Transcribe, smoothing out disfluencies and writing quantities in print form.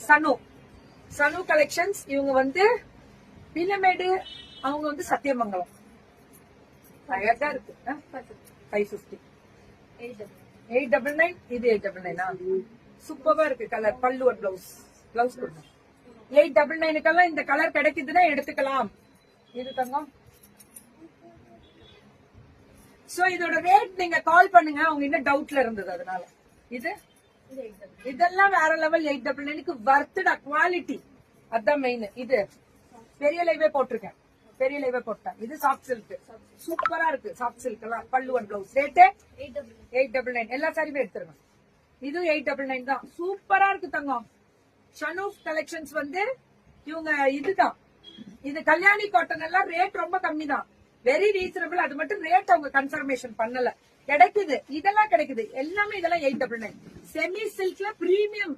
சனு சனு collections. இவங்க வந்து பிலமேடு, அவங்க வந்து சத்தியமங்கலம். அழகா இருக்கு. 550. 899. இது 899. சூப்பரா இருக்கு கலர். பல்லு ஒரு பிளவுஸ் கொடுங்க. 899 இந்த கலர் கிடைக்குதுன்னா எடுத்துக்கலாம். இது தங்கம். சோ இதோட ரேட் நீங்க கால் பண்ணுங்க. அவங்க இன்னும் டவுட்ல இருந்தது அதனால. இது இதெல்லாம் வேற லெவல். 899க்கு வர்த்துடா குவாலிட்டி. அதான் மெயின். இது பெரிய லைவே போட்டிருக்கேன். பெரிய லைவே போட்டேன். இது சாஃப்ட் சில்க். சூப்பரா இருக்கு சாஃப்ட் சில்க் எல்லாம். பல்லு ஒன் பிளவுஸ். ரேட்டு 899. எல்லா சாரியுமே எடுத்துருங்க. இது 899 தான். சூப்பரா இருக்கு தங்கம். ஷனூப் கலெக்ஷன்ஸ் வந்து இவங்க இதுதான். இது கல்யாணி காட்டன் எல்லாம் ரேட் ரொம்ப கம்மி தான். Very reasonable. அது மட்டும் ரேட் அவங்க கன்ஃபர்மேஷன் பண்ணல. கிடைக்குது. இதெல்லாம் கிடைக்குது எல்லாமே. இதெல்லாம் 899. Semi சில்க்ல premium